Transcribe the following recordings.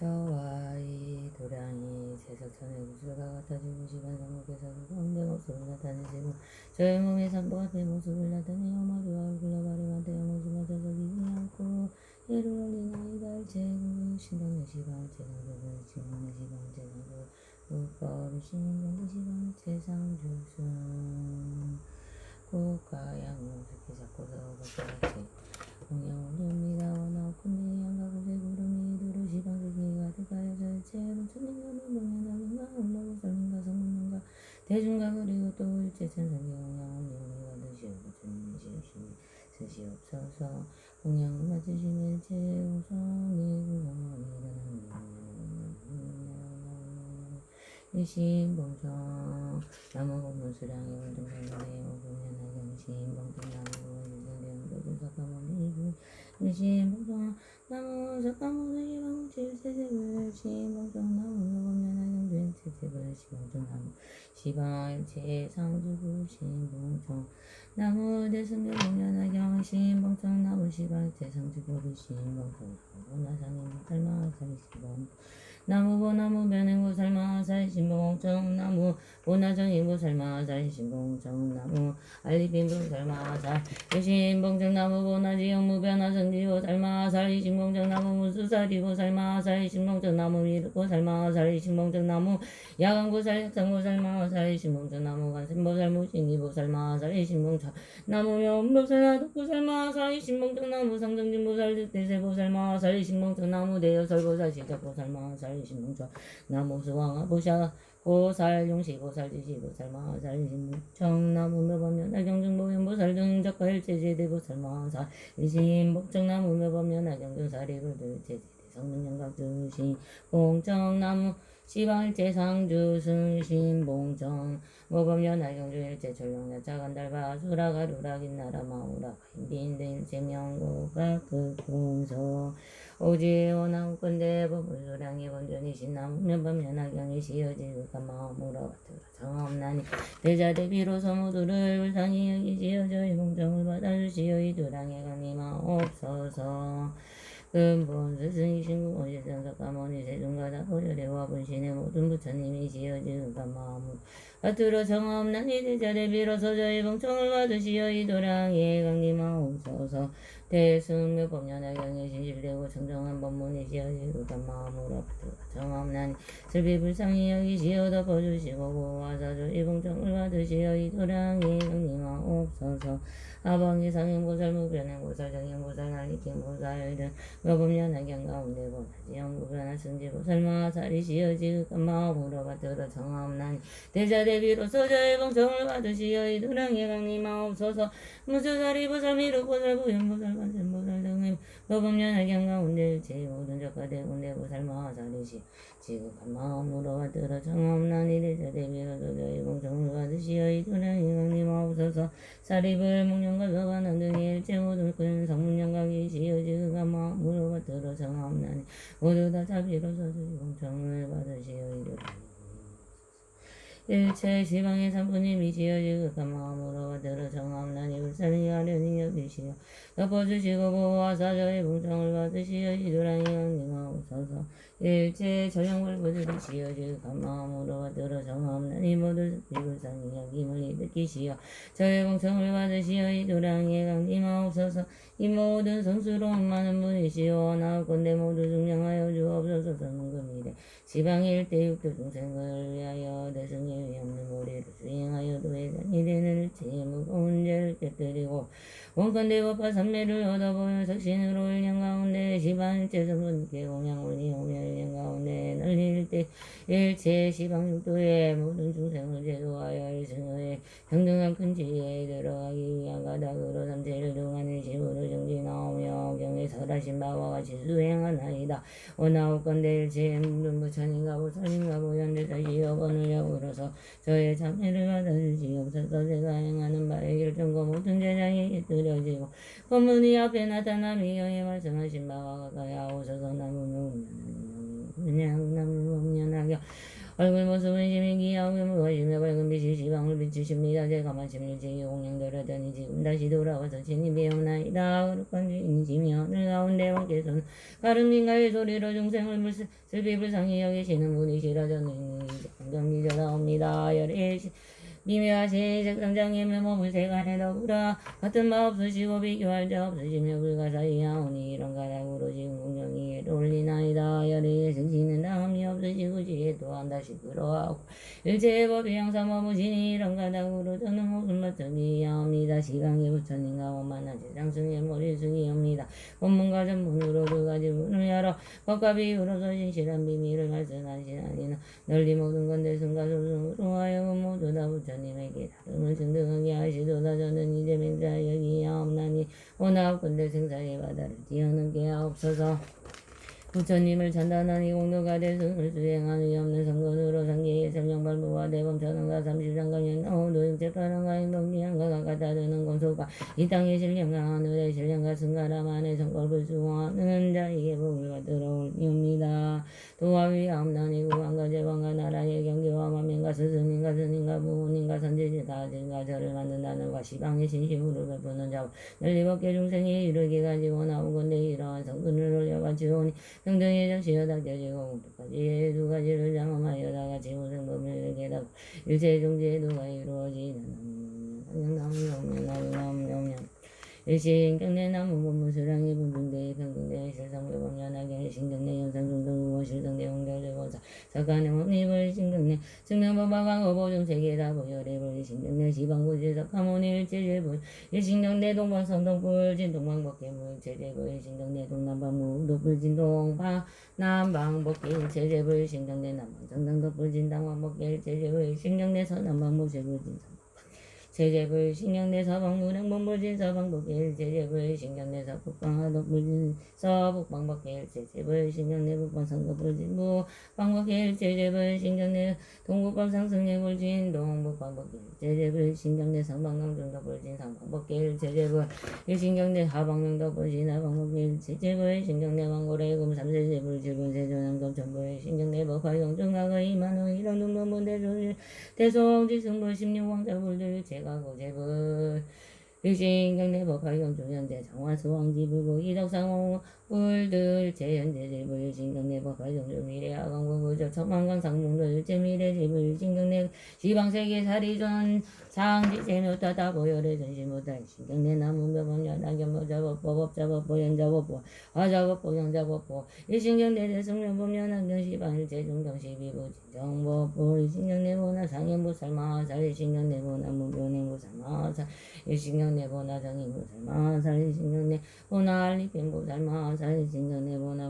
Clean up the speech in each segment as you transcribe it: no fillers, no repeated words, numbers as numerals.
저와이 도량이 제석천의 구슬과 같아지고 시간 상목에서 가운데 모습을 나타내시고 저의 몸의 산보 앞에 모습을 나타내어 머리와 얼굴로 발에만 대어 모습을 저석이지 않고 예를 올리나이다 제국 신당의 시방 제상주를 지문의 시방 제상주 국법의 신경의 시방 제상주승 국가양무 특히 잡고서 국가같이 공양올립니다. 원하군대 양가구세 구름이 두루 시방석이 가득하여 절체로 천인가는 공연하긴가 올라고 설린가 성문인가 대중가 그리고 또 일체 천상계 공양올림이가 드시오고 천인이 스시옵소서 공양을 맞으신 일체 우성이 일심봉정 나무공문 수량이 월등간에 오분연하 경심봉정 나무공문 유성대응도준 석가모니 일심봉정 나무 석가모니 시방칠 세색을 일심봉정 나무 묘공연하 경주인 채색을 시봉정 나무 시방일체 상주구 심봉정 나무 대승묘 공연하 경심봉정 나무 시방일체 상주구 심봉정 나무 나상인 살마사리 시봉 나무보 나무 변행고 살마살 신봉정 나무 보나정이고 살마살 신봉정 나무 알리빈부 살마살 신봉정 나무 보나지영 무변화정지고 살마살 신봉정 나무 무수살이고 살마살 신봉정 나무 미르고 살마살 신봉정 나무 야간고살 약상고살 마살 신봉정 나무 간센보살 무신이고 살마살 신봉정 나무 면보살 하덕고살 마살 신봉정 나무 상정진보살 득대세보살 마살 신봉정 나무 대여설보살 시작보살 마살 신봉정 나무 수왕아보샤 고살 용시보살 지시보살 마살 신봉정 나무 묘법면 알경증보현보살 등적과일체제대보살 마살 일신복정 나무 묘법면 알경증사리불 들체제대 성능영각주신 봉정 나무 시방일체 상주승 신봉정 모범연 알경주일체 전룡야차 간달바 수라가 루락인 나라 마우라 인빈일체 명고가 극공서 오지 원하건대 법물소량이 본전이 신나무 면범연 알경이 시어지가 마음으로 같으라 정엄나니 대자대비로 서무도를 울상이 여기 지어져 이 봉정을 받아주시어 이 도량에 강이 마옵소서 근본 스승이 신구 오실성석가모니 세중가다 보려대와 분신의 모든 부처님이 지어지가 마음으로 받들어 정엄나니 대자대비로서 저희 봉청을 받으시어 이 도량에 강이 마옵소서 대승묘 법년의 경에 진실되고 청정한 법문이 지어지가 마음으로 받들어 정엄나니 슬비불상이 여기시어 덮어주시고 보아사조 이 봉청을 받으시어 이 도량에 강이 마옵소서 아방이 상행보살 무변행보살 정행보살 난리킹보살 등 묘법연하경 가운데 보살지 영구변화 승지보살 마살이 시어지가 마음으로 받들어 정엄나니 대자대비로서 저의 봉성을 받으시어 이 도량에 강림 마옵소서 무수사리보살 미륵보살 부연보살 관세보살 등의 묘법연하경 가운데 일체 모든 적과대군대보살 마살이 지극한 마음으로 받들어 정엄나니 대자대비로서 저의 봉성을 받으시어 이 도량에 강림 마옵소서 사리불 목련과 서반원 등의 일체 모든 큰 성문영각이 시어지가 마음으로 받들어 정엄나니 모두 다 자비로서 주공청을 받으시어 이르라 일체 시방의 산부님이 지어지가 마음으로 받들어 정엄나니 불산이 아련히 여기시어 덮어주시고 보호하사 저의 공청을 받으시어 이도랑이 강림하옵소서 일체 전령불부들이 지어지가 마음으로 받들어 정엄나니 모두 비불상이 여김을 느끼시어 저의 공청을 받으시어 이도랑이 강림하옵소서 이 모든 성스러운 많은 분이시오 나올건대 모두 증량하여 주옵소서 성금이래 지방의 일대 육도 중생을 위하여 대승의 위없는 모래를 수행하여 도회장이 되는 일체 무거운 죄를 깨뜨리고 원건대 법화 삼매를 얻어보여 석신으로 일년 가운데 시방일체 성분께 공양을 이용하며 일년 가운데 널릴 때 일체 시방육도의 모든 중생을 제도하여 일승의 평등한 큰 지혜에 들어가기 위한 가닥으로 삼체를 등하는 식으로 정진하오며 경에 설하신 바와 같이 수행하나이다. 원하옵건대 일체 모든 부처님과 보살님과 보현대사시여 번을 역으로서 저의 참회를 받아주시옵소서. 제가 행하는 바의 결정과 모든 제장에게 드려지고 법문이 앞에 나타나 미경에 말씀하신 바와 가까이 하옵소서. 나무는 그냥 나무는 하며 얼굴 모습은 시민기하고 무엇이며 밝은 빛이 시방을 비추십니다. 제가 마침 일찍 공양들하더니 지금 다시 돌아와서 친히 배움나이다. 거룩한 주인이시며 하늘 가운데 왕께서는 가름인가의 소리로 중생을 슬피 불쌍히 여기시는 분이시라. 저는 경기자라옵니다. 열애시 미묘하신 색상장님의 몸을 세간에 더불어 같은 바 없으시고 비교할 자 없으시며 불가사의하오니 이런 가닥으로 지금 공경이 올리나이다. 열의 생기는 다음이 없으시고 지혜 또한 다시 끌어하고 일체의 법이 항상 머무시니 이런 가닥으로 저는 목을 맞춰기하옵니다. 시강의 부처님과 원만한 세상승의 머리숙이옵니다. 원문과 전문으로 두 가지 문을 열어 법과 비유로서 진실한 비밀을 말씀하시나니는 널리 모든 건대 승과 소승으로 하여금 모두 다 부처님에게 다름을 증득하게 하시도다. 저는 이제 맹자여기 하옵나니 원하옵건대 생사의 바다를 뛰어넘게 하옵소서. 부처님을 찬단하니 공덕가 대승을 수행한 의 없는 성건으로 상계의 설령발부와 대범천원과 삼십장강연 노행체파랑과 행동기한과 같다드는 공소가 이 땅의 신령과 하늘의 신령과 승가라만의 성골을 수호하는 자에게 복을 받들어 올리옵니다. 도화위하옵나니 구wan과 제왕과 나라의 경계와 만명과 스승님과 스님과 부모님과 선지자 다진과 저를 만든다는 과 시방의 신심으로 베푸는 자와 널리벗게 중생이 이르게 가지고 나오건대 이러한 성근을 올려바치오니 평등의 정시여 닦여지고 공덕까지 두 가지를 장엄하여 다같이 무생법을 깨닫고 일체의 종지의 도가 이루어지는 나무명명 일시경내 나무 법무수량의 분중대의 평등대의 실성배법 연하경의 신경내 연산중등구원 실성대 공결대원사 석간의 법리벌 신경내 승명법화광 어보중세계다 보혈의벌 신경내 시방구지 석가모니 일체제불 일신경내 동방성동불 진동방법계물 일체제불 신경내 동남방무 독불 진동방 남방법계 일체제불 신경내 남방성동독불 진당방법계 일체제불 신경내 서남방무 제불 진상 제제불 신경내 서방무령 본불진 서방복일 제제불 신경내 서북방하덕불진 서북방복일 제제불 신경내 북방성덕불진 북방복일 제제불 신경내 동북방상승예불진 동북방복일 제제불 신경내 상방강중덕불진 상방복일 제제불 일신경내 하방명덕불진 하방복일 제제불 신경내 왕고래금 삼세제불 지분세조양금 전불 신경내 법화영중각의 이만호 이런둥문대조 대성지승불 십육왕자불들 제가고제불 일신경내 법화경중현대 장화수왕지불고 이덕상호 불들 제현대제불 일신경내 법화경중 미래아광부부적 천만강 상봉들 일제미래제불 일신경내 시방세계 사리전 상지제묘따다 보혈의 전신보다 일신경내 나무묘법연하견모자법법 연자법보 화자법보 영자법보 일신경내 대승명법연하견 시방일제중경시비부 진정법보 일신경내 보나 상현보살마살 일신경내 보나 무변행보살마살 일신경내 보나 정인보살마살 일신경내 보나 알리핀보살마살 일신경내 보나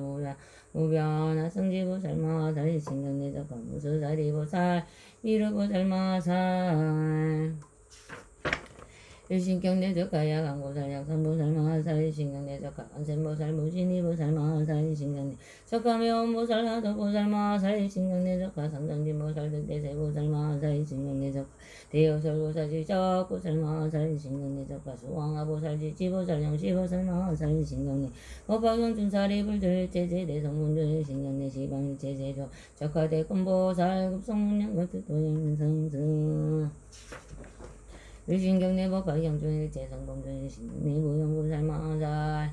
무변하 성지보살마살 일신경내 적합무수사리보살 미르보살마살 일신경내 적가야 강보살 약성보살 마하살 일신경내 적가 간센보살 무진이보살 마하살 일신경내 적가 매원보살 하도보살 마하살 일신경내 적가 상정진보살 득대세보살 마하살 일신경내 적가 대여설보살 지적보살 마하살 일신경내 적가 수왕하보살 지지보살 영시보살 마하살 일신경내 법화경중사리불들 제제대성문들 일신경내 시방일체제조 적가 대권보살 급성문양거특도영성승 일신경내 법화경중일 제성범중일 신경내 무용보살 마하살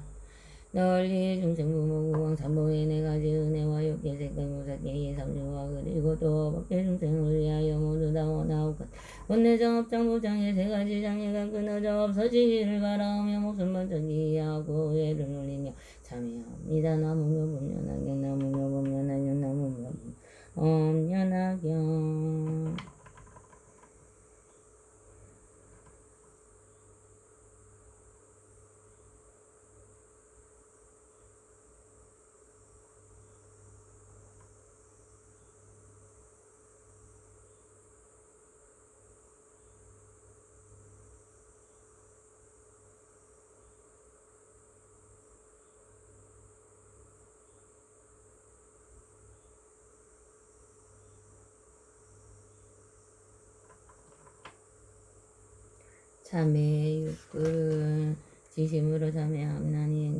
널리 중생부모구왕 삼보의 네가지 은혜와 육계색백무사계의 삼주와 그리고 또 법계 중생을 위하여 모두 다 원하옵건 본내정업장부장의 세가지 장애가 끊어져 없어지기를 바라오며 목숨만 전기하고 예를 올리며 참여합니다. 나무묘법연하경 나무묘법연하경 나무묘법연하경 참회 육불 지심으로 참회함나니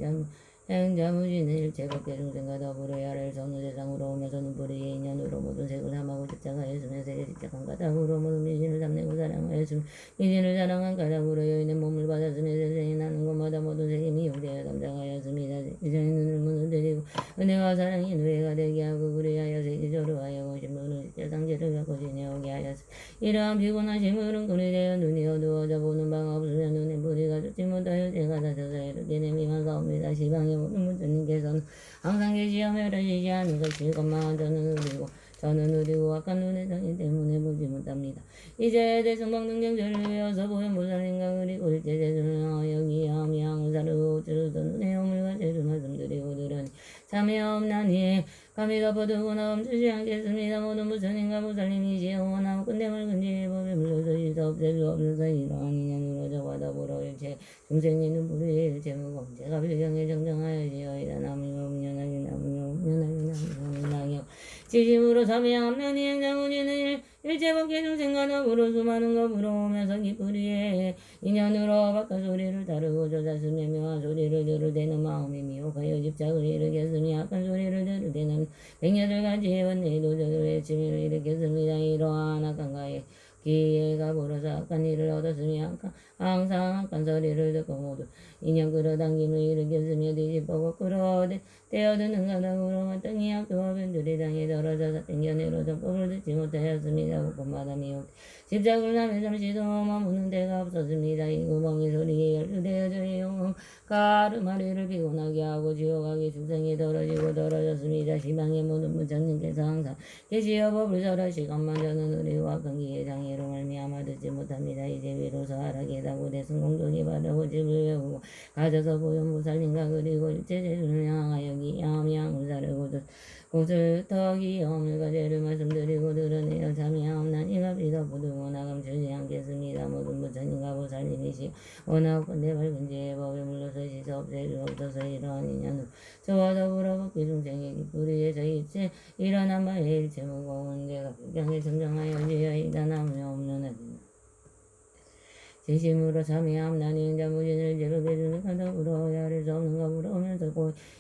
행자무지는 일체법계 중생과 더불어 야를 선우대상으로 오면서는 불의의 인연으로 모든 색을 삼하고 집착하였으며 세계 집착한 까닭으로 모든 미신을 삼내고 사랑하였으며 미신을 사랑한 까닭으로 여인의 몸을 받았으며 세상에 나는 곳마다 모든 색이 미혹되어 담당하였습니다. 이전의 눈을 무너뜨리고 은혜와 사랑이 누에가 되게 하고 그리하여 세계적으로 하여 오신분은 십자상제를 갖고 지내오게 하였습니다. 이러한 피곤한 심을은 꾼이 되어 눈이 어두워져 보는 바가 없으며 눈에 불이가 좋지 못하여 제가 다쳐서 이렇게 내미만사옵니다. 시방의 모든 문자님께서는 항상 계시하며 이러시지 않은 것이 것만 저는 의리고 악한 눈의 장애 때문에 보지 못합니다. 이제 대승방 등경절을 외워서 보현 보살님과 그리고 일제 제주를 하여 기하며 항사르고 주르도 눈의 오물과 죄를 말씀드리고 들으니 참여없나니 감히 덮어두거나 멈추지 않겠습니다. 모든 부처님과 보살님이시여 원하고 끝내 맑은 지혜의 법에 물러서 일사 없앨 수 없어서 이러한 인연으로 저와 더불어 일체 중생의 눈부리의 일체 무거운 제가 불경에 정정하여지어이다. 나무요 운연하게 나무요 운연하게 나무요 운연하게 지심으로 삼해하면 이행자무지는 일체법계 중생과 더불어 수많은 법으로 오면서 기쁘리에 인연으로 바깥 소리를 다루고 조자스며 묘한 소리를 들을 때는 마음이 미혹하여 집착을 일으켰으며 악한 소리를 들을 때는 백녀들같이 원내 도적을 외침을 일으켰습니다. 이러한 악한 가에 기회가 불어서 악한 일을 얻었으며 항상 악한 소리를 듣고 모두 인연 끌어당김을 일으켰으며 뒤집어고 끌어대어드는 가닥으로 마땅히 악도와 변들이 당해 떨어져서 땡겨내려 정법을 듣지 못하였습니다. 곳곳마다 미혹 집착을 하며 잠시도 머무는 데가 없었습니다. 이 구멍이 소리에 연루되어 저의 영혼 가르마리를 피곤하게 하고 지옥하게 중생이 떨어졌습니다. 시방의 모든 부처님께서 항상 계시어 법을 설하시건만 저는 의리와 근기의 장애로 말미암아 듣지 못합니다. 이제 비로소 하락이라고 대승공동이 바라고 집을 외우고 가져서 보현보살님과 그리고 일체 제주를 향하여 기하며 의사를 고슬터기 어물과 죄를 말씀드리고 드러내어 참여하옵나니가 비덮어두고 나감추지 않겠습니다. 모든 부처님과 보살님이시여 원하옵건대 밝은 지혜의 법에 물러서시서 없앨 수 없어서 이러한 인연으로 저와 더불어 법계 중생의 기쁘리에서 일체 일어난 바에 일체 무거운 죄가 불경에 정정하여 지어이다. 나무여 없는 진심으로 참여함나니 행자무진을 제법에 주는 더불어 야를 수 없는 법으로 오면서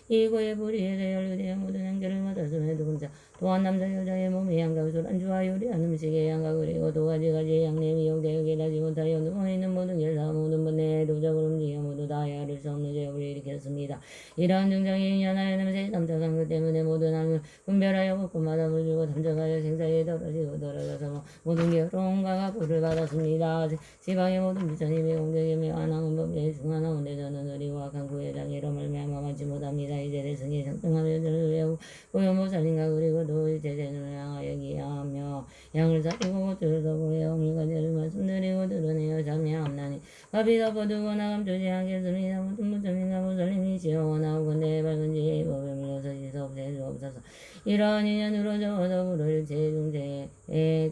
이고의 불의에서 연루되어 모든 행제를 맡았음에도 금자 또한 남자 여자의 몸에 양과 술안주와 요리한 음식에 양과 그리고 두 가지 양내 미혹되어 깨닫지 못하여 누워있는 모든 결사 모든 번뇌 도적을 움직여 모두 다 야를 수 없는 죄업을 일으켰습니다. 이러한 증상이 인연하여 냄새에 담착한 것 때문에 모든 암을 분별하여 곳곳마다 물주고 담착하여 생사에 떨어져서 모든 결혼가가 불을 받았습니다. 시방의 모든 부처님의 공덕이며 안항은 법의 중하나온데 저는 의리고 악한 구애장애로 말미암아 받지 못합니다. 이제 대승이 성등하며 저를 외우고 보현보살님과 그리고 또 일체 제눈을 향하여 기하며 양을 사리고 고추를 서고 영물과 죄를 말씀드리고 드러내어 참여함나니 밥이 덮어두고 나감추지 않겠습니다. 모든 부처님과 보살님이시여 원하오건대 밝은 지혜의 법에 물러서시서 없앨 수 없어서 이러한 인연으로 저와 더불어 일체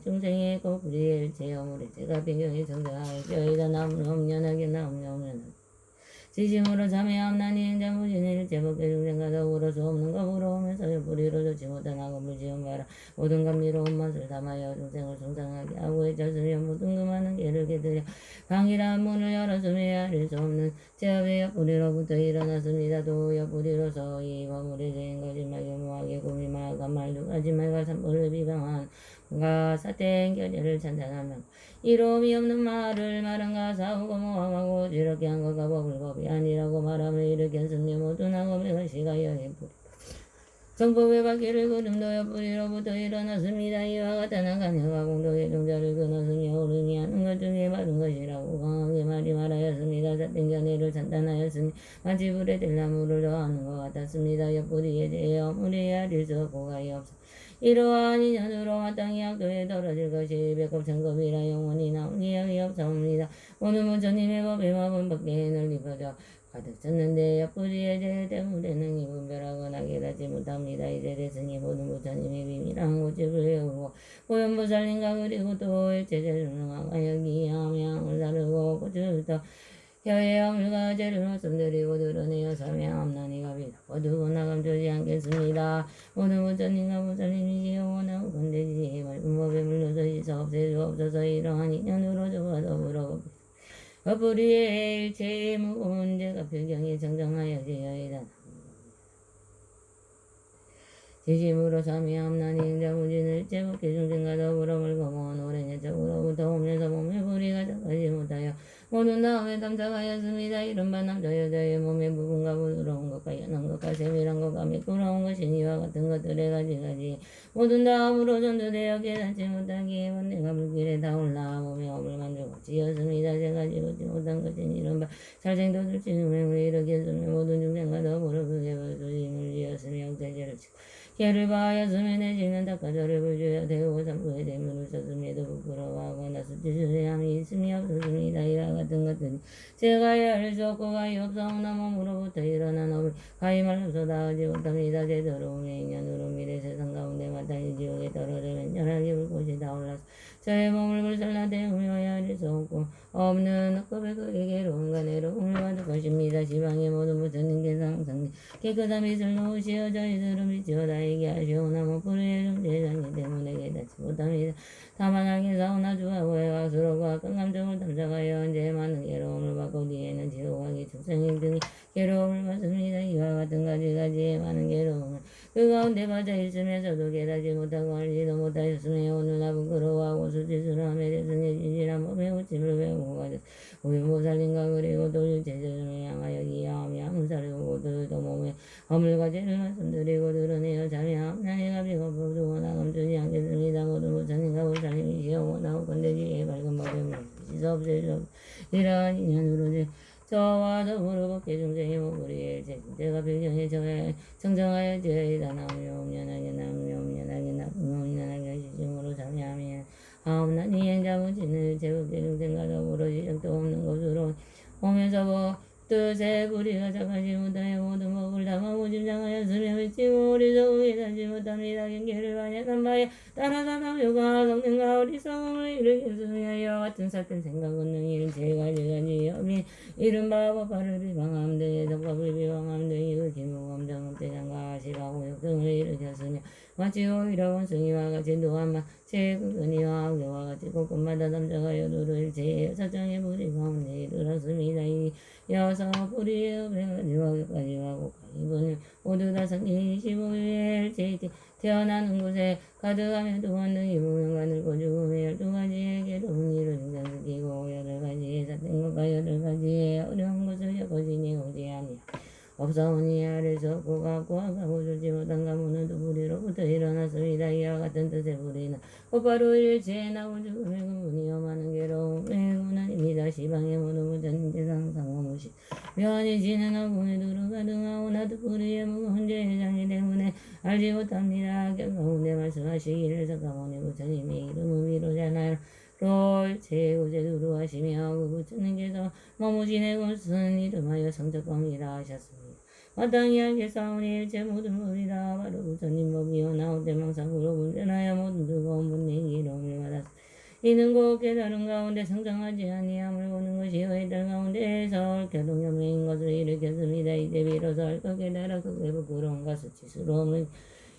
중생의 꼭불이의 일체 영물의 제가 배경에 정정하여지어이다. 나무는 엄연하게 지심으로 참여함나니 행자무진의 일체법계 중생과 더불어 수 없는 법으로 오면서 불의로 좋지 못한 악업을 지은바라 모든 감미로운 맛을 담하여 중생을 성장하게 하고 해쳤으며 모든 그 많은 깨를 깨뜨려 방이란 문을 열었으며 알릴 수 없는 제업의 옆구리로부터 일어났습니다. 또 옆구리로서 이 법물에 대한 거짓말 교묘하게 고미말과 말두가지말과 산불을 비방한 가 사태행 결제를 찬찬하며 이로움이 없는 말을 말한가 사오고 모함하고 이렇게 한 것과 법이 아니라고 말함을 일으켰으며 모든 악업의 가시가 여행뿌리 성법의 바퀴를 거름도 옆뿌리로부터 일어났습니다. 이와 같은 악한 혀가 공덕의 종자를 끊었으며 어른이 하는 것 중에 바른 것이라고 강하게 말하였습니다. 사땡견해를 찬탄하였으니 마치 불에 들나무를 더하는 것 같았습니다. 옆뿌리에 대해 어물이 알릴 수 없고 가히 없어 이러한 인연으로 마땅히 악도에 떨어질 것이 백업천겁이라 영원히 나온 기약이 없사옵니다. 모든 부처님의 법의 마분 밖에 널리 퍼져 가득 찼는데 옆구리의 죄 때문에 능히 분별하거나 깨닫지 못합니다. 이제 대승이 모든 부처님의 비밀한 고집을 외우고 보현보살님과 그리고 또 일체 제중하여 기하며 사르고 고집을 더 혀의 어물과 죄를 말씀드리고 드러내어 삼야함나니가 비덮어두고 나감추지 않겠습니다. 모든 부처님과 보살님이시여 원하고 건대지의 맑은 법에 물러서시서 없앨 수 없어서 이러한 인연으로 저와 더불어 법불이의 일체의 무거운 죄가 필경에 정정하여지어이다. 지심으로 참여함나니 인자무진을 제복해 중생과 더불어 물거먼 오랜 옛적으로부터 오면서 몸에 불이가 작하지 못하여 모든 다음에 담착하였습니다. 이른바 남자 여자의 몸의 부분과 부드러운 것과 연한 것과 세밀한 것과 매끄러운 것인 이와 같은 것들의 가지가지 모든 다음으로 전도되어 깨닫지 못하기에 번뇌가 물길에 닿올라 몸에 업을 만들고지었습니다. 제가 지우지 못한 것인 이른바 살생도들 지음을 일으켰으며 모든 중생과 더불어 그게 조짐을 지었으며 형제제를 치고 개를 바하였으며 내지는 닭가저를 불주여 대우고 삼부에 대문을 썼음에도 부끄러워하거나 수치수레함이 있음이 없었습니다. 이와 같은 것들이 제가 할 수 없고 가히 없사오나 몸으로부터 일어난 업을 가히 말로서 다하지 못합니다. 제더러움의 인연으로 미래 세상 가운데 마땅히 지옥에 떨어져 맹렬하게 불꽃이 다올라서 저의 몸을 불살라 태우며야 할 수 없고 없는 억겁의 그에게로 온간에로움을 받을 것입니다. 지방의 모든 부처님께서 항상 깨끗한 빛을 놓으시어 저희들은 빛이여 다이게 하시오나 목불의 정제자니 때문에 깨닫지 못합니다. 다만 알게사오나 주하고의 와수로가 큰 감정을 탐색하여 언제 많은 괴로움을 받고 뒤에는 지옥하기 축생인 등이 괴로움을 받습니다. 이와 같은 가지가지의 많은 괴로움을 그 가운데 빠져 있으면서도 깨닫지 못하고 알지도 못하였으며 오늘날 부끄러워하고 수치스러움에 대승해 진실한 법의 우침을 배우고 가졌 우유보살님과 그리고 또 유체자를 향하여 이해하며 암살을 보고 들도 몸에 허물과 죄를 말씀드리고 드러내어 자매하옵나니가 비겁부도 나감주지 않겠습니다. 모든 부처님과 보살님이시여 원하고 건대지의 밝은 법에 물으시서 없애주 이러한 인연으로 저와 더불어 법계 중생의 목소리에 제가 빌경에 정정하여 지어이다 나오며 옴연하게 나오며 옴연하게 나오며 옴연하게 시심으로 참여하며 아옵나니 행자무진을 제법계 중생과 더불어 지적도 없는 것으로 오면서 뜻에 불이가 작하지 못하여 모든 법을 담아고 짐장하였으며 미치고 어리석음이 닿지 못합니다. 경계를 반역한 바에 따라서 남유가 성능과 어리석음을 일으켰으며 이와 같은 사건 생각은 능일 제가지가지 여민 이른바 법화를 비방함 등의 덕법을 비방함 등이 그 기무검 정업대장과 시가고 역성을 일으켰으며 마치 오히려 원숭이와 같이 노한마 제근이와 악교와 같이 곳곳마다 담작하여 누를 제 사장의 불이 가운데 이르렀습니다. 이 여섯 불이의 배가지와 격가지와 고가이분을 모두 다 성기 25일에 제이티 태어나는 곳에 가득하며 또 원능이 무명과 늙고 죽음의 12가지의 괴로운 일을 등장시키고 8가지의 삿된 것과 8가지의 어려운 것을 겪어지니 오지 아니야. 없사오니 아를 썩고 갖고 아가고 줄지 못한 가문은 두 불이로부터 일어났습니다. 이와 같은 뜻의 불이는 곧바로 일체에 나고 죽음의 근본이요 많은 괴로움의 근원입니다. 시방의 모든 부처님께서 항상 오무시 묘한이 지는 어둠에 들어가등하오나 두 불이의 무거운 죄의 장이 때문에 알지 못합니다. 악경 가운데 말씀하시기를 석가모니 부처님의 이름은 위로잖아요. 제우제 두루하시며 그 부처님께서 머무시네 곳은 이름하여 성적광이라 하셨습니다. 마땅히 알겠사오니 일체 모든 법이다 바로 부처님 법이요 나올 때망상으로 분별하여 모든 뜨거운 분내기 이름을 받았습니다. 이는 곧 깨달은 가운데 성장하지 아니함을 보는 것이요 이들 가운데에서 교동염맹인 것을 일으켰습니다. 이제 비로소 알것 깨달아 그게 부끄러움과 수치스러움을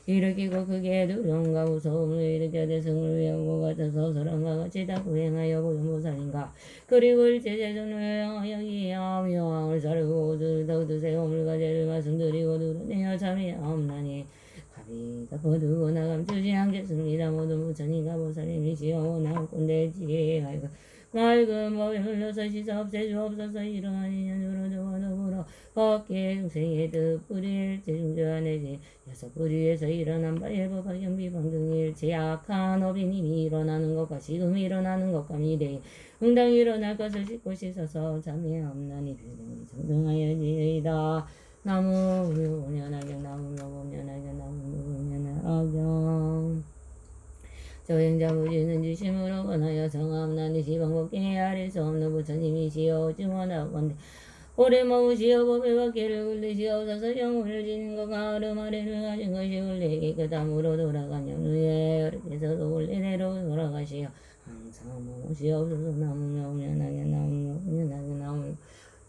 일으키고 크게 두려움과 무서움을 일으켜 대승을 외우고 같아서 사람과 같이 다 구행하여 보현보살인가 그리고 일체 재전을 향하여 이해하며 왕을 사르고 더 드세요 물과 죄를 말씀드리고 드러내어 참여하옵나니 갑이 덮어두고 나감추지 않겠습니다. 모든 부처님과 보살님이시여 나옵건대 지혜하여 맑은 법에 흘러서 씻어 없애주옵소서. 이러한 인연으로 저와 더불어 법계 중생의 뜻뿌리일 제중저하내지 여섯 뿌리에서 일어난 바의 법화 경비방 등의 일체 악한 업인이 일어나는 것과 지금 일어나는 것과 미래에 응당히 일어날 것을 씻고 씻어서 참여하옵나니 빌등이 정등하여지이다. 나무 우연하경 나무 묘범연하경 나무 우연하경 저행자 무지는 지심으로 권하여 성함나니 시방법계에 아릴 수 없는 부처님이시여 증원하건대 오래 머무시어 법의 법계를 굴리시옵소서. 영혼을 지닌 것과 얼음 아래를 가진 것이 원래 깨끗함으로 돌아간 영루에 어렵게서도 원래대로 돌아가시어 항상 머무시옵소서. 나무며 우연하게 나무며 우연하게 나무며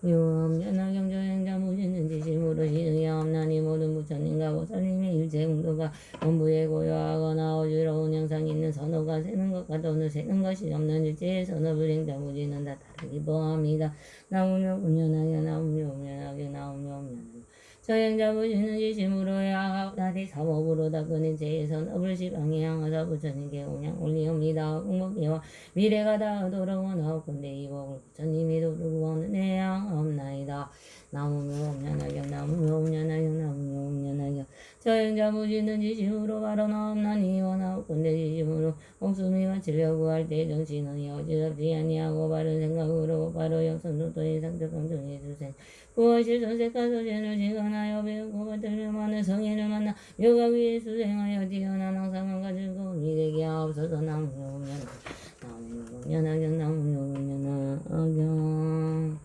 유엄연하경 저행자 무지는 지심으로 시등하옵나니 모든 부처님과 보살님의 일체 공도가 본부에 고요하거나 어지러운 형상이 있는 선호가 세는 것과 또는 세는 것이 없는 일체의 선업을 행자 무지는 다 다르기 보합니다. 나무며 운연하게 나무며 운연하게 나무며 운연하게 저행자 부지는 지심으로야 나디 사법으로 닦으는 죄에선 업을 시방에 향하사 부처님께 공양 올리옵니다. 공복기와 미래가 닿도록 원하옵건대 이복을 부처님이 도르고 오는 해양없나이다. 나무묘옵냐나경 나무묘옵냐나경 나무묘옵냐나경 저행자 부지는 지심으로 바로나옵나니 원하옵건대 지심으로 목숨이와 치려고 할 때 정신은 어지럽지 아니하고 바른 생각으로 바로 역선도토의 상적감정의 주생 무엇이 선색가소신을 지건하여 배우고 받들려 많은 성인을 만나 요가 위에 수행하여 뛰어난 항상함과 즐거움이 되게 하옵소서. 나무묘면하경 나무묘면하경 나무묘면하경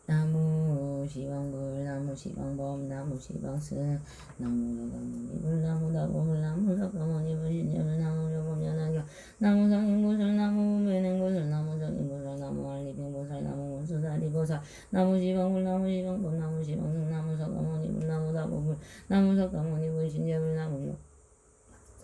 나무 시방불 나무 시방범 나무 시방스 나무 여가모니불 나무 다보물 나무 석가모니불 신념을 나무 여범연하경 나무 상인보살 나무 배냉보살 나무 정인보살 나무 알리빙보살 나무 원수다리보살 나무 시방불 나무 시방범 나무 시방승 나무 석가모니불 나무 다보물 나무 석가모니불 신념을 나무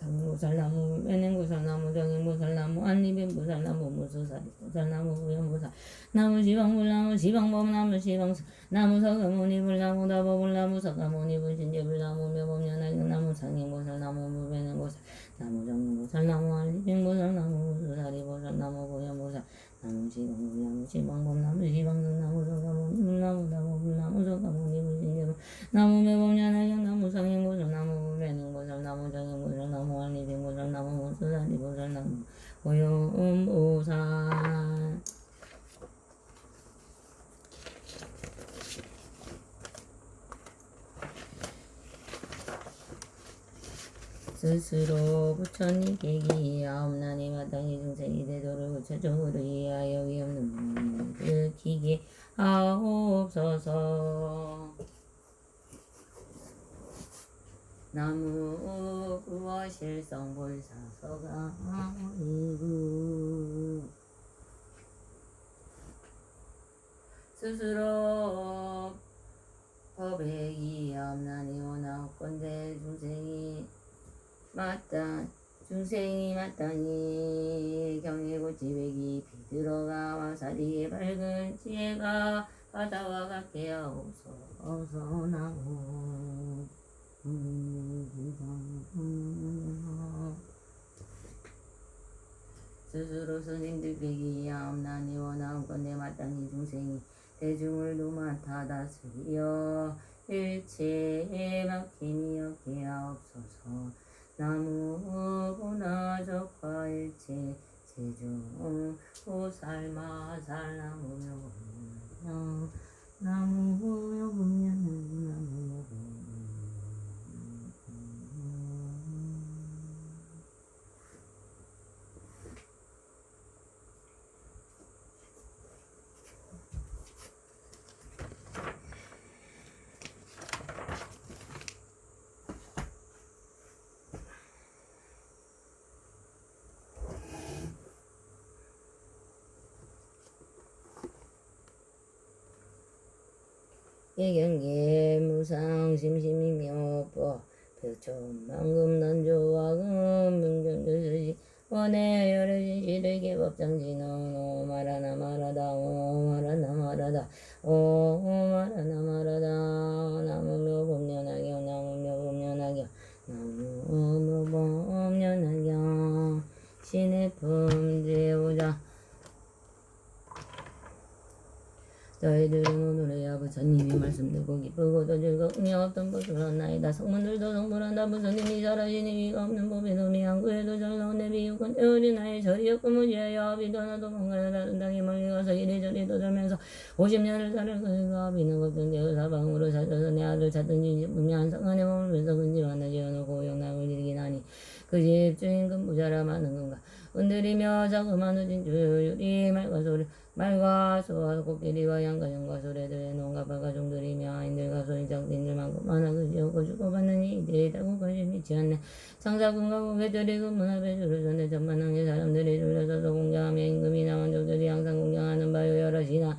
상인보살 나무 배냉보살 나무 정인보살 나무 안리빙보살 나무 무수사리보살 나무 부연보살 나무 시방불 나무 시방범 나무 시방승 나무 석가모니불 나무 다보불 나무 석가모니불 신제불 나무 묘범연하경 나무 상인보살 나무 무배냉보살 나무 정인보살 나무 알리빙보살 나무 무수사리보살 나무 부연보살 나무 시방불 나무 시방범 나무 시방승 나무 석가모니불 나무 다보불 나무 석가모니불 신제불 나무 묘범연하경 나무 상인보살 나무 무배냉보살 나무 정인보살 나무 알리빙보살 나무 무수사리보살 나무 부연보살 스스로 부처님께 기하옵나니 마땅히 중생이 되도록 구체적으로 이해하여 위없는 부분을 느끼게 하옵소서. 나무 구어실성불사서가이구 스스로 법에 기하옵나니 원하옵건대 중생이 마땅히 경외고 지백이 비들어가 와사리에 밝은 지혜가 바다와 같게 하옵소서. 나무 스스로 스님들께 기하옵나니 원하옵건대 마땅히 중생이 대중을 도맡아 다스리어 일체에 막힘이 없게 하옵소서. 나무 보나적화일체 세종 보살마살 나무묘 나무묘 예경계 무상 심심이묘법 표천만금 난조와금 명정조수지 원해 여러진 시르게 법장진원 오마라나 마라다 오마라나 마라다 오마라나 마라다 나무묘법련하경 나무묘법련하경 나무묘법련하경 신의 품제오자 저희들은 오늘의 부처님이 말씀 듣고 기쁘고도 즐거움이 없던 것을 하나이다. 성문들도 성불한다. 부처님이 잘하시니 위가 없는 법에 놈이 한구에도 잘 나온 내 비유건 어린아이 절이었고 무지하여 아비도 하나도 뭔가요 다른 땅에 멀리 가서 이리저리 도돌면서 50년을 살을 그가 아비는 걱정되어 사방으로 찾아서 내 아들 찾든지 싶으며 한상 안에 머물면서 근지만 지어놓고 영락을 이르긴 하니 그 집 주인은 부자라 많은 건가 흔들리며 자그마한 우진 줄줄이 말과 소와 코끼리와 양과 영과 소래들의 농가 바가 종들이며 아인들과 소인장 빈들 많고 많아 그지없고 주고받는 이들이 다고 관심 믿지 않네. 상사군과 고개들이 그 문 앞에 줄을 섰네. 전만항의 사람들이 줄려서서 공경하며 임금이나 왕족들이 항상 공경하는 바요. 여럿이나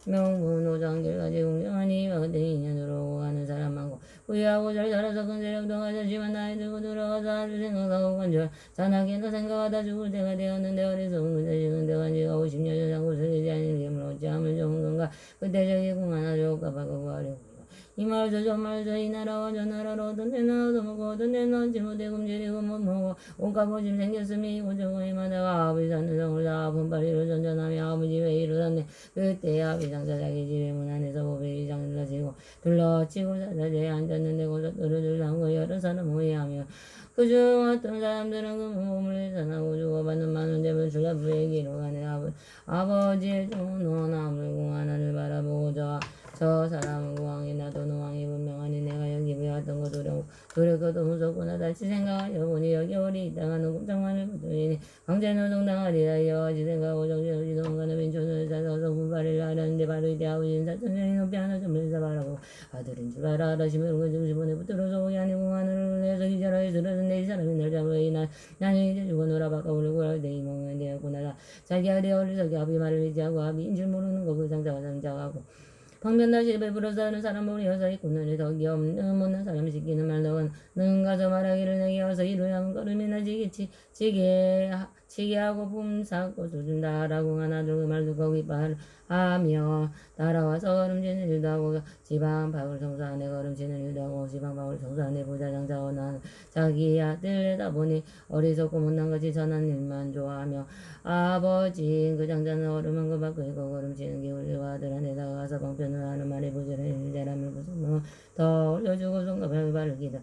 명문 오장길까지 공경하니 이와 같은 인연으로 오고 가는 사람 많고 부유하고 잘 살아서 큰 세력도 가졌지만 나이 들고 들어가서 아주 생각하고 간절 잔하게도 생각하다 죽을 때가 되었는데 어리석은 그자 지금 내가 지가 50년 전하고 서리지 않은 힘을 어찌하면 좋은 건가. 그때 저기 공안하려 올까봐 그거하려고 이 마을저 저 마을저 이 나라와 저 나라로 어떤 데는 얻어먹고 어떤 데는 얻지 못해 금질이고 못 먹어 온갖 보짐 생겼으니 이곳저곳 이마다가 아버지 사는 성을 다 분발이로 전전하며 아버지 왜 이러셨네. 그때 아비상자 자기 집의 문 안에서 보배이장을 둘러치고 사자리에 앉았는데 고서 떨어질 나고 여러 사람 모이하며 그중 어떤 사람들은 그 몸을 전하고 주고받는 많은 재물 줄라부에기로 가네. 아버지의 좋은 원함을 공하나를 바라보고 저 사람은 왕이 나도 왕이 분명하니 내가 여기 배웠던 거 두렵고도 무섭구나. 다시 생각하여 보니 여기 어리 있다가 노금장만을 붙으니 강제노동당하리라. 여와지 생각하고 정신없이 도망가는 민초를 찾아서 분발을 하려는데 바로 이때 아버지는 사천년이 높이 하나 좀 바라고 아들인 줄 알아. 하시면 그 중심원에 붙들어서 오기 아니고 하늘을 내서 기절하여 들었는데 이 사람이 날 잡으러 나는 이제 죽어노라. 바까 울고 할때 이 몸은 되었구나. 자기 아들이 어리석이 아비 말을 의지하고 아비인 줄 모르는 거 그 상자가 상자하고 방면나 집에 불어서 하는 사람 모여서 있고 눈에 덕이 없는 못난 사람 시키는 말 너는 가서 말하기를 내게 와서 이루야면 걸음이나 지게 하고 품사꽃을 준다라고 하나 둘 말도 거기 하며 따라와서 걸음치는 일도 하고 지방 박을 성사하네. 걸음치는 일도 하고 지방 박을 성사하네. 부자장자고 난 자기 아들 내다보니 어리석고 못난 것이 전한 일만 좋아하며 아버지 그 장자는 얼음한 거 받고 있고 걸음치는 기울이고 아들한테다가 가서 방편을 하는 말이 부지런히 자람을 부수며 더 올려주고 손가락을 바르기다.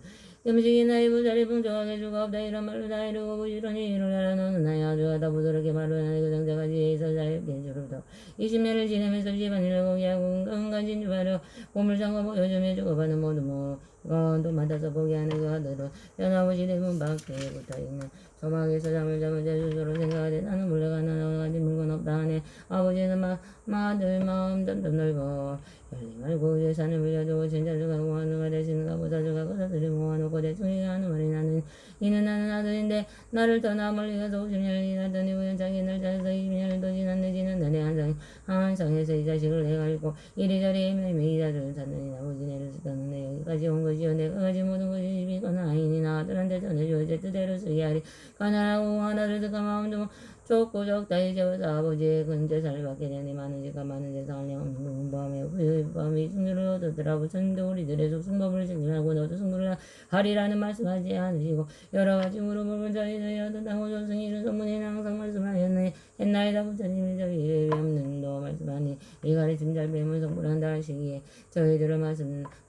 음식이나 이부 자리 풍족하게 주가 없다 이런 말로 다 이루고 부지런히 일을 하라. 너는 나의 아주하다 부드럽게 말로 하니 그 장자가 지혜에서 자유롭게 주를 더 20년을 지내면서 집안일을 공개하고 은간 진주하려 보물상과 보여주며 주고받는 모든 건도 맡아서 보게 하는 그 아들은 변화없이 대문 밖에 붙어있는 조막에서 잠을 자면 제 스스로 생각하되 나는 물러가나 가진 물건 없다 하네. 아버지는 마들 마음 점점 넓어 열리 말고 예산을 물려주고 진자주가 공하는가 대신가 보사주가 거사들이 모아놓고 대충히 하는 말이 나는 아들인데 나를 떠나 멀리 가서 50년이 지났더니 우연찮게 날 찾아서 20년도 지났네. 지난날에 한상에서 이 자식을 내가 읽고 이리저리 매매이 자주를 찾느니 아버지 내를 쓰다는데 여기까지 온 것이요 내가 가진 모든 것이 집이거나 아니니 나 아들한테 전해줘 제 뜻대로 쓰게 하리. 가난하고 하나를 득한 마음도 좁고 적다 이제부터 아버지의 근제사를 받게 되니 많은 집과 많은 재산을 없는 밤에 후의 밤이 승리를 얻었더라. 부처님도 우리들의 속승법을 증진하고 너도 승부를 하리라는 말씀하지 않으시고 여러 가지 물어보는 자리에 얻었다고 조승이는 선문에는 항상 말씀하셨네. 옛날에다 부처님이 저희 없는도 말씀하니 이 가르침 잘 배우면 성불한다 하시기에 저희들의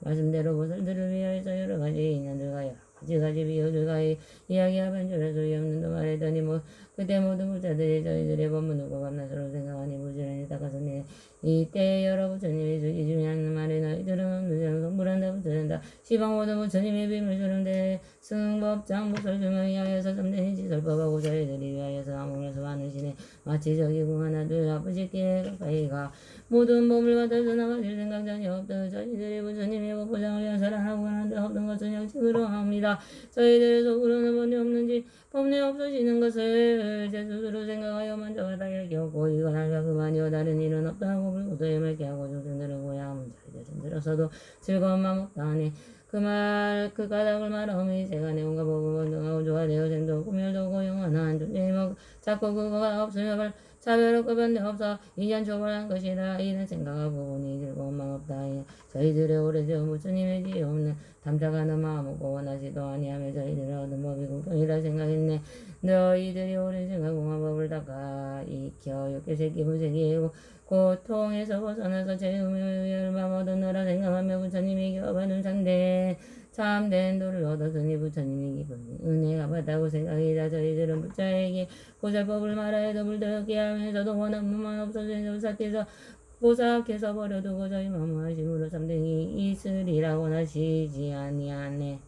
말씀대로 보살들을 위하여서 여러 가지 인연들과 여러 가지 비유들과 이야기하면 저를 소리 없는도 말했더니 그때 모든 부자들이 저희들의 법문으로 밤낮으로 생각하니 부지런히 닦아서네. 이때 여러 부처님이 주기 중요한 말에 너희들은 없는 자는 성불한다 부처된다. 시방 모든 부처님의 비밀스러운데 승법장 목설주며 위하여서 삼대니 지설법하고 저희들이 위하여서 아무 말씀 않으시네. 마치 저기 공하나 둘 아프시기에 가까이 가 모든 법을 받아서 나가실 생각 전혀 없다. 저희들이 부처님의 법보장을 위한 사랑하고 하는데 없는 것은 양식으로 합니다. 저희들의 속으로는 법이 없는지 법내 없어지는 것을 제 스스로 생각하여 만족하다 여겼고 이건 알까 그만이요 다른 일은 없다고 불구도에 맑게 하고 중생들은 고야함은 저희들은 들어서도 즐거운 마음 없다 하니 그 까닭을 말하오니 제가 내 온갖 법을 원동하고 조화되어 생도 구멸도 고용하나 존재히 자꾸 그거가 없으며 차별 없고 변대 없어 이전 초월한 것이라 이는 생각하고 보니 즐거운 마음 없다. 저희들의 오래전 부처님의 지혜 없는 담작하는 마음 없고 원하지도 아니하며 저희들의 얻은 법이 공통이라 생각했네. 너희들이 오래 생각 공화법을 닦아 익혀 육계새 기분세기이고 고통에서 벗어나서 제음을 마음 얻었노라 생각하며 부처님이 기업하는 참된 도를 얻었으니 부처님이 기쁜 은혜가 받다고 생각이다. 저희들은 부처에게 고설법을 말하여도 물들게 하면서도 원한만 없어져서 사태에서 보삭해서 버려두고 저희 마음하심으로 삼등이 있으리라고 하시지 아니하네.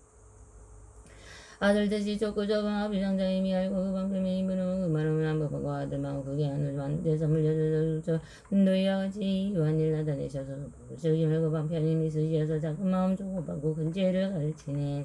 아들 뜻이 좁고 좁은 아비장자임이 알고 그 방금의 이분은 그 말은 한 법하고 아들만 그게 하늘 완대서 물려줘서 너희와 같이 요한일 나타내셔서 적임을 그 방편이 있으셔서 자꾸 마음 조급하고 근죄를 가르치네.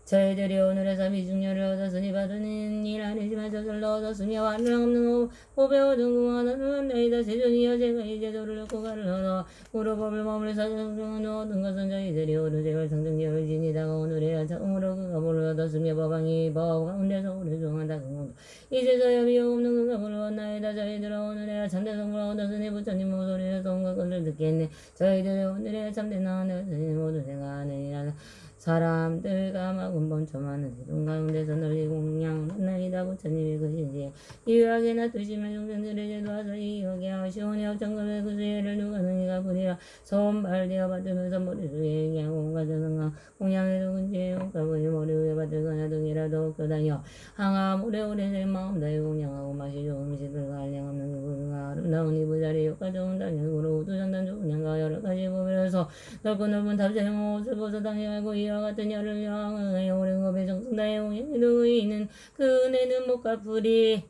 저희들이 오늘에서 미중료를 얻었으니 받으는 일 아니지만 저절로 얻었으며 완전 없는 법에 얻은 구원은 너희다 세존이여 제가 이제 저를 얻고 가를 얻어 무로 법을 머물러서 얻은 것은 저희들이 오늘 제가 성정되어 지니다가 오늘에야 처음으로 그가 법을 얻었으며 법왕이 법 가운데서 오랫동안 닦은 것도 이제 저야 미혹 없는 그가 법을 얻나이다. 저희들은 오늘에야 참된 성을 얻었으니 부처님 목소리에서 온갖 것을 듣겠네. 저희들이 오늘에야 참된 나은 얻었으니 모든 생각하느니라. 사람들과 마군본 처마는 세동 가운데서 널리 공양나이다. 부처님이 그신지에 유하게나 두시면 용생들에게 도와서 이하게 하시오니 어쩐거에 그 수혜를 누가 능히가 부리라. 손발되어 받으면서 머리 위에 얘기하고 온갖 전승과 공양에도 근지에 온가보니 머리 위에 받들거나 등이라도 교다녀 항암 오래오래 내 마음 다해 공양하고 맛이 좋은 음식들과 한량 없는 그분과 아름다운 이부자리 효과 좋은 단역으로 우두전단 좋은 양과 여러 가지 보면서 넓고 넓은 탑재형 옷을 벗어 다니고 이와 같은 열을 향하여 오랜 겁에 정승다의 공양이 누이는 그 은혜는 못 갚으리.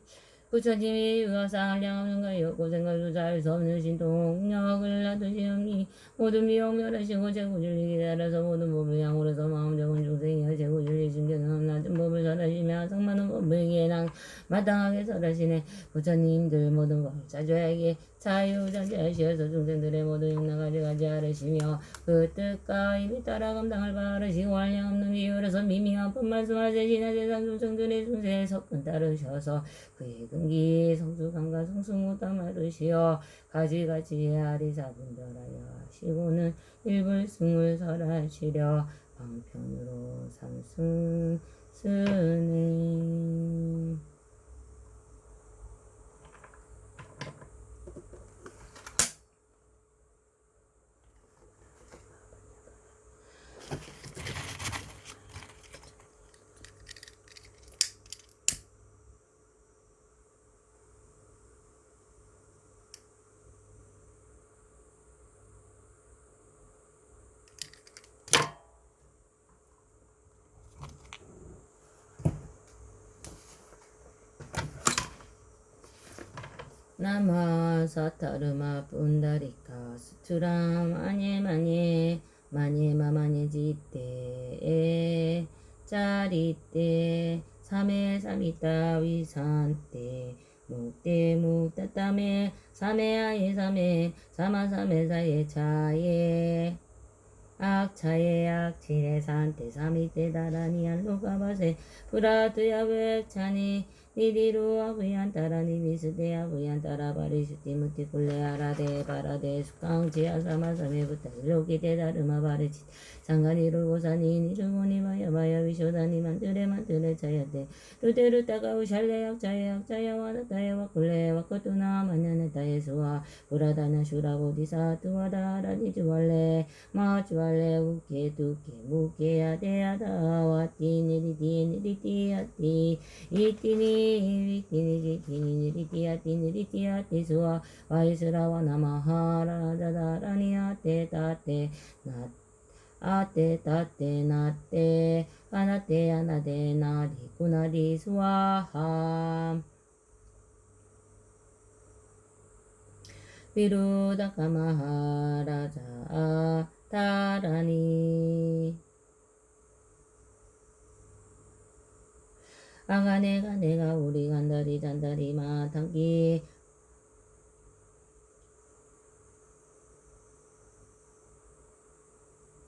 부처님이 유아사 한량없는가요 고생각도 잘 수 없는 신통력을 놔두시오니 모든 미혹 멸하시고 제구줄리기 따라서 모든 법을 양으로서 마음 적은 중생이여 제구줄리 중견은 낮은 법을 설하시며 상많은 법에게 마땅하게 설하시네. 부처님들 모든 것을 자주하게 자유자재하시어서 중생들의 모든 욕나가지 가지 않으시며 그 뜻과 힘에 따라 감당을 바르시고 한량없는 이유로서 미미한 법 말씀하시나 세상 중생들의 중세에 석근 따르셔서 그의 근기 성수감과 성수무다 마르시어 가지가지 아리사분별하여 하시고는 일불승을 설하시려 방편으로 삼승스네. 나마 사타르마 분다리카 스투람 아니에마니에 마니에마마니지떼 짜리떼 삼에 삼이따 위산떼 묵떼 묵따따메 삼에아예 삼에 사마삼에 사예 차예 악차예 악치레 산떼 삼이떼 다라니 알로가바세 브라드야 백차니 니디루 아부얀따라 니비스데 아부얀따라 바리슈티 무티 꿀레 아라데 바라데 숙강지 아사마사메 부타 일로기데 다르마 바르치 상가니루 고사니 니르고니 바야바야 위쇼다니 만뜨레 차야데 루테루 따가우 샬레 약자야 와다타에 와꿀레 와코투나 마냐네타에 수와 부라다냐 슈라보디사 투와다라니 주왈레 마주왈레 우케 두케 무케야 데야다 와티 니리티야티 이티니 니리티야티 수와 와이스라와 나마하라자다라니아테 따테 나 아테 따테 나테 아나테 아나데 나디쿠나디 수와함 비루다카마하라자 타라니 아가네가 내가 우리 간다리 잔다리 마탄기